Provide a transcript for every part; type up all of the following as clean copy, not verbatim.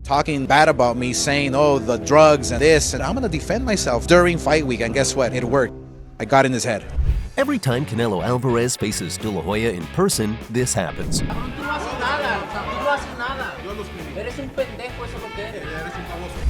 talking bad about me, saying, oh, the drugs and this, and I'm going to defend myself during fight week. And guess what? It worked. I got in his head. Every time Canelo Alvarez faces De La Hoya in person, this happens.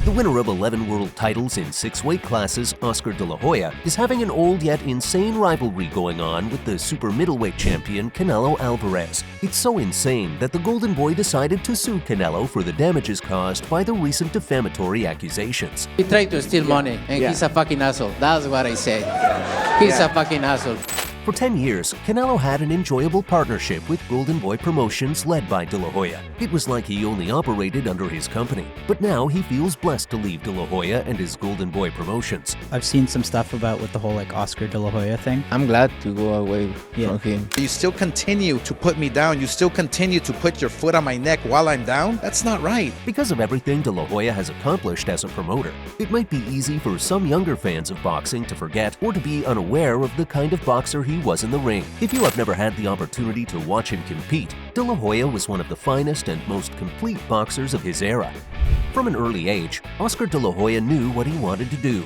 The winner of 11 world titles in 6 weight classes, Oscar De La Hoya, is having an old yet insane rivalry going on with the super middleweight champion Canelo Alvarez. It's so insane that the Golden Boy decided to sue Canelo for the damages caused by the recent defamatory accusations. He tried to steal money, and he's a fucking asshole. That's what I said. He's a fucking asshole. For 10 years, Canelo had an enjoyable partnership with Golden Boy Promotions led by De La Hoya. It was like he only operated under his company. But now he feels blessed to leave De La Hoya and his Golden Boy Promotions. I've seen some stuff about with the whole Oscar De La Hoya thing. I'm glad to go away from him. You still continue to put me down. You still continue to put your foot on my neck while I'm down. That's not right. Because of everything De La Hoya has accomplished as a promoter, it might be easy for some younger fans of boxing to forget or to be unaware of the kind of boxer he was in the ring. If you have never had the opportunity to watch him compete, De La Hoya was one of the finest and most complete boxers of his era. From an early age, Oscar De La Hoya knew what he wanted to do.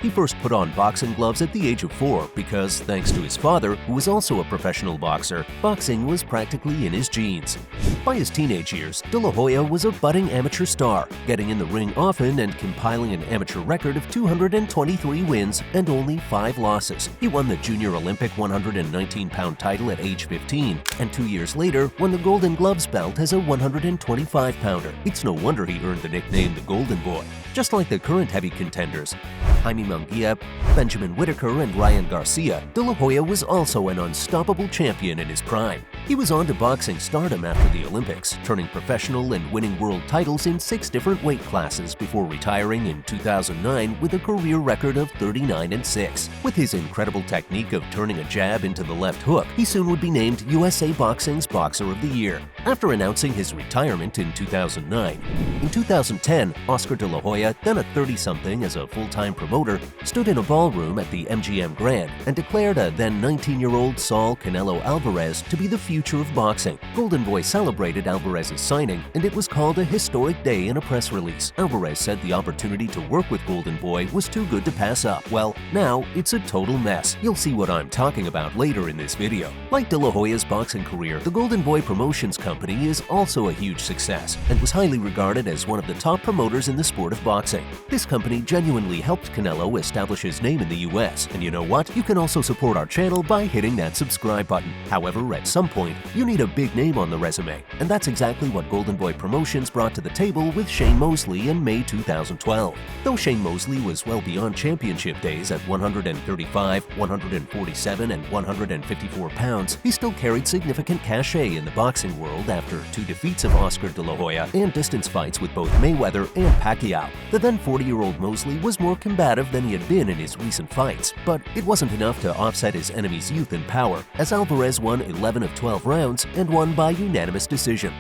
He first put on boxing gloves at the age of 4 because, thanks to his father, who was also a professional boxer, boxing was practically in his genes. By his teenage years, De La Hoya was a budding amateur star, getting in the ring often and compiling an amateur record of 223 wins and only 5 losses. He won the Junior Olympic 119-pound title at age 15, and 2 years later won the Golden Gloves belt as a 125-pounder. It's no wonder he earned the nickname the Golden Boy. Just like the current heavy contenders, Jaime Munguia, Benjamin Whittaker, and Ryan Garcia, De La Hoya was also an unstoppable champion in his prime. He was on to boxing stardom after the Olympics, turning professional and winning world titles in 6 different weight classes before retiring in 2009 with a career record of 39-6. With his incredible technique of turning a jab into the left hook, he soon would be named USA Boxing's Boxer of the Year. After announcing his retirement in 2009, in 2010, Oscar De La Hoya, then a 30-something as a full-time promoter, stood in a ballroom at the MGM Grand and declared a then 19-year-old Saul Canelo Alvarez to be the future of boxing. Golden Boy celebrated Alvarez's signing, and it was called a historic day in a press release. Alvarez said the opportunity to work with Golden Boy was too good to pass up. Well, now it's a total mess. You'll see what I'm talking about later in this video. Like De La Hoya's boxing career, the Golden Boy Promotions Company is also a huge success and was highly regarded as one of the top promoters in the sport of boxing. This company genuinely helped Canelo establish his name in the US, and you know what? You can also support our channel by hitting that subscribe button. However, at some point, you need a big name on the resume, and that's exactly what Golden Boy Promotions brought to the table with Shane Mosley in May 2012. Though Shane Mosley was well beyond championship days at 135, 147, and 154 pounds, he still carried significant cachet in the boxing world after 2 defeats of Oscar De La Hoya and distance fights with both Mayweather and Pacquiao. The then 40-year-old Mosley was more combative than he had been in his recent fights, but it wasn't enough to offset his enemy's youth and power, as Alvarez won 11 of 12 rounds and won by unanimous decision.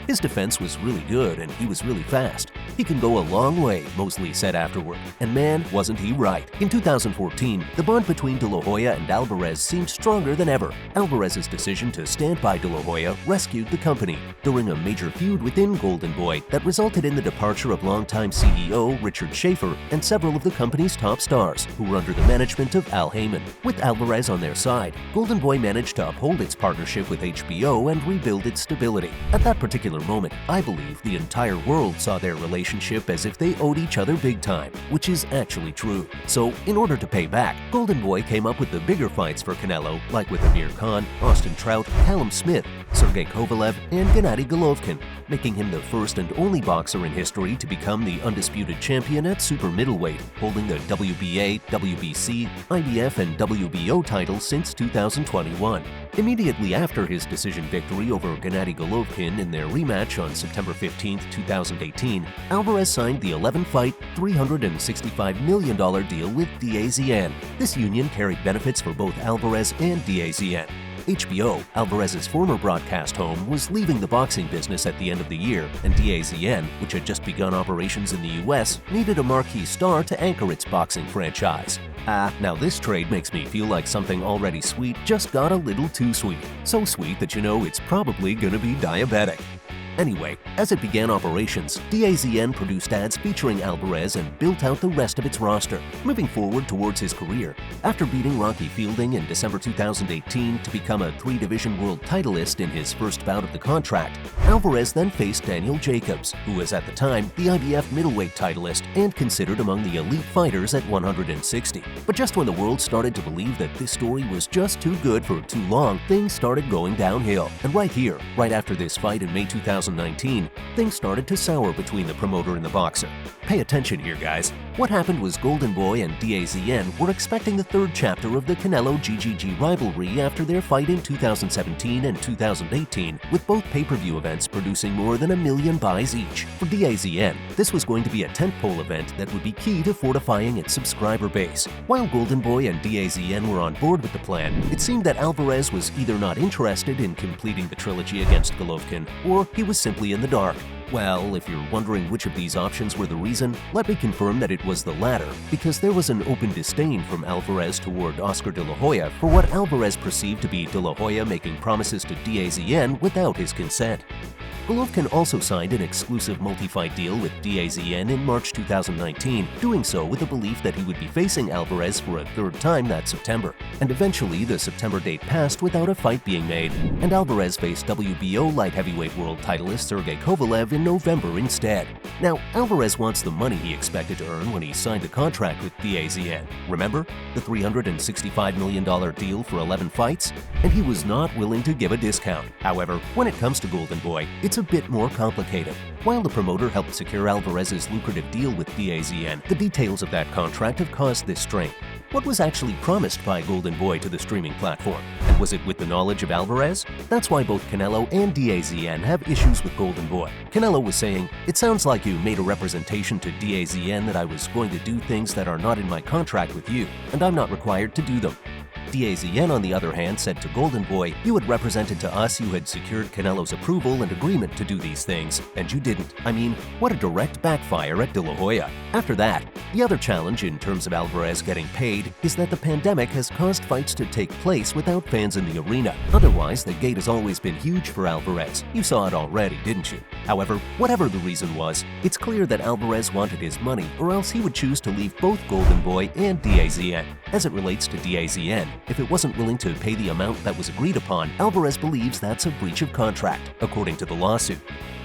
His defense was really good and he was really fast. He can go a long way, Mosley said afterward, and man, wasn't he right. In 2014, the bond between De La Hoya and Alvarez seemed stronger than ever. Alvarez's decision to stand by De La Hoya rescued the company during a major feud within Golden Boy that resulted in the departure of longtime CEO Richard Schaefer and several of the company's top stars, who were under the management of Al Heyman. With Alvarez on their side, Golden Boy managed to uphold its partnership with HBO and rebuild its stability. At that particular moment, I believe the entire world saw their relationship as if they owed each other big time, which is actually true. So, in order to pay back, Golden Boy came up with the bigger fights for Canelo, like with Amir Khan, Austin Trout, Callum Smith, Sergey Kovalev, and Gennady Golovkin, making him the first and only boxer in history to become the undisputed champion at super middleweight, holding the WBA, WBC, IBF, and WBO titles since 2021. Immediately after his decision victory over Gennady Golovkin in their rematch on September 15, 2018, Alvarez signed the 11-fight, $365 million deal with DAZN. This union carried benefits for both Alvarez and DAZN. HBO, Alvarez's former broadcast home, was leaving the boxing business at the end of the year, and DAZN, which had just begun operations in the US, needed a marquee star to anchor its boxing franchise. Now this trade makes me feel like something already sweet just got a little too sweet. So sweet that you know it's probably gonna be diabetic. Anyway, as it began operations, DAZN produced ads featuring Alvarez and built out the rest of its roster, moving forward towards his career. After beating Rocky Fielding in December 2018 to become a 3-division world titleist in his first bout of the contract, Alvarez then faced Daniel Jacobs, who was at the time the IBF middleweight titleist and considered among the elite fighters at 160. But just when the world started to believe that this story was just too good for too long, things started going downhill. And right here, right after this fight in May 2019, things started to sour between the promoter and the boxer. Pay attention here, guys. What happened was Golden Boy and DAZN were expecting the third chapter of the Canelo-GGG rivalry after their fight in 2017 and 2018, with both pay-per-view events producing more than 1 million buys each. For DAZN, this was going to be a tentpole event that would be key to fortifying its subscriber base. While Golden Boy and DAZN were on board with the plan, it seemed that Alvarez was either not interested in completing the trilogy against Golovkin, or he was simply in the dark. Well, if you're wondering which of these options were the reason, let me confirm that it was the latter, because there was an open disdain from Alvarez toward Oscar De La Hoya for what Alvarez perceived to be De La Hoya making promises to DAZN without his consent. Golovkin also signed an exclusive multi-fight deal with DAZN in March 2019, doing so with the belief that he would be facing Alvarez for a third time that September. And eventually, the September date passed without a fight being made, and Alvarez faced WBO light heavyweight world titleist Sergey Kovalev in November instead. Now, Alvarez wants the money he expected to earn when he signed the contract with DAZN. Remember? The $365 million deal for 11 fights? And he was not willing to give a discount. However, when it comes to Golden Boy, it's a bit more complicated. While the promoter helped secure Alvarez's lucrative deal with DAZN, the details of that contract have caused this strain. What was actually promised by Golden Boy to the streaming platform? And was it with the knowledge of Alvarez? That's why both Canelo and DAZN have issues with Golden Boy. Canelo was saying, "It sounds like you made a representation to DAZN that I was going to do things that are not in my contract with you, and I'm not required to do them." DAZN, on the other hand, said to Golden Boy, "You had represented to us you had secured Canelo's approval and agreement to do these things, and you didn't." I mean, what a direct backfire at De La Hoya. After that, the other challenge in terms of Alvarez getting paid is that the pandemic has caused fights to take place without fans in the arena. Otherwise, the gate has always been huge for Alvarez. You saw it already, didn't you? However, whatever the reason was, it's clear that Alvarez wanted his money, or else he would choose to leave both Golden Boy and DAZN. As it relates to DAZN, if it wasn't willing to pay the amount that was agreed upon, Alvarez believes that's a breach of contract, according to the lawsuit.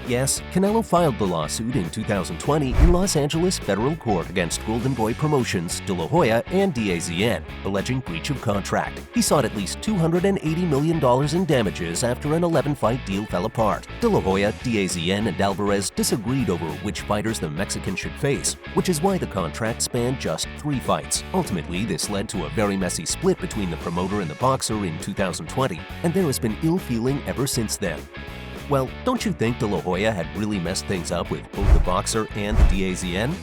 Yes, Canelo filed the lawsuit in 2020 in Los Angeles federal court against Golden Boy Promotions, De La Hoya, and DAZN, alleging breach of contract. He sought at least $280 million in damages after an 11-fight deal fell apart. De La Hoya, DAZN, and Alvarez disagreed over which fighters the Mexican should face, which is why the contract spanned just 3 fights. Ultimately, this led to a very messy split between the promoter and the boxer in 2020, and there has been ill feeling ever since then. Well, don't you think De La Hoya had really messed things up with both the boxer and the DAZN?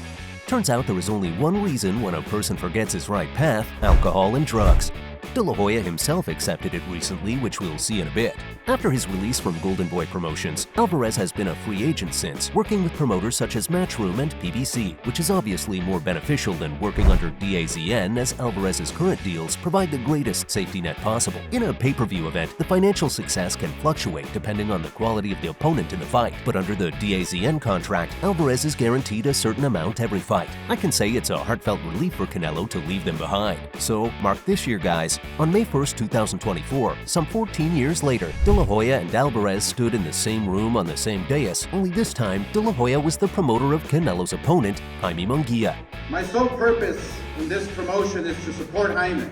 Turns out there is only one reason when a person forgets his right path: alcohol and drugs. De La Hoya himself accepted it recently, which we'll see in a bit. After his release from Golden Boy Promotions, Alvarez has been a free agent since, working with promoters such as Matchroom and PBC, which is obviously more beneficial than working under DAZN, as Alvarez's current deals provide the greatest safety net possible. In a pay-per-view event, the financial success can fluctuate depending on the quality of the opponent in the fight, but under the DAZN contract, Alvarez is guaranteed a certain amount every fight. I can say it's a heartfelt relief for Canelo to leave them behind. So, mark this year, guys. On May 1st, 2024, some 14 years later, De La Hoya and Alvarez stood in the same room on the same dais, only this time, De La Hoya was the promoter of Canelo's opponent, Jaime Munguia. My sole purpose in this promotion is to support Jaime,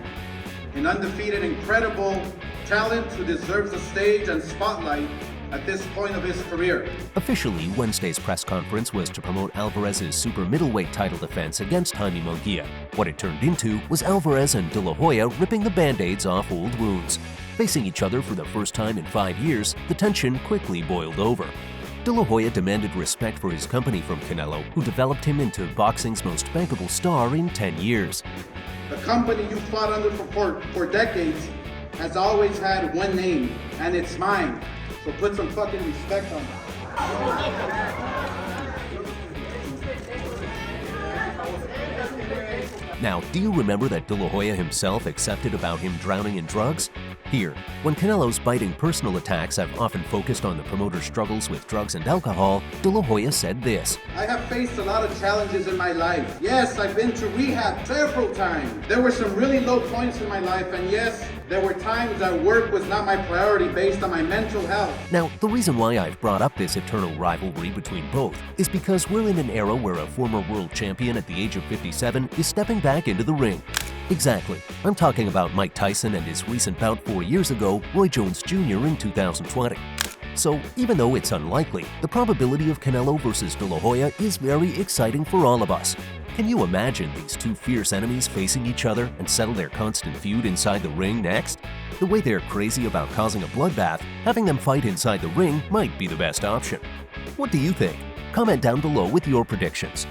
an undefeated, incredible talent who deserves a stage and spotlight at this point of his career. Officially, Wednesday's press conference was to promote Alvarez's super middleweight title defense against Jaime Munguia. What it turned into was Alvarez and De La Hoya ripping the band-aids off old wounds. Facing each other for the first time in 5 years, the tension quickly boiled over. De La Hoya demanded respect for his company from Canelo, who developed him into boxing's most bankable star in 10 years. The company you fought under for decades has always had one name, and it's mine. So put some fucking respect on it. Now, do you remember that De La Hoya himself accepted about him drowning in drugs? Here, when Canelo's biting personal attacks have often focused on the promoter's struggles with drugs and alcohol, De La Hoya said this. I have faced a lot of challenges in my life. Yes, I've been to rehab several times. There were some really low points in my life, and yes, there were times that work was not my priority based on my mental health. Now, the reason why I've brought up this eternal rivalry between both is because we're in an era where a former world champion at the age of 57 is stepping back into the ring. Exactly. I'm talking about Mike Tyson and his recent bout 4 years ago, Roy Jones Jr. in 2020. So, even though it's unlikely, the probability of Canelo versus De La Hoya is very exciting for all of us. Can you imagine these two fierce enemies facing each other and settle their constant feud inside the ring next? The way they're crazy about causing a bloodbath, having them fight inside the ring might be the best option. What do you think? Comment down below with your predictions.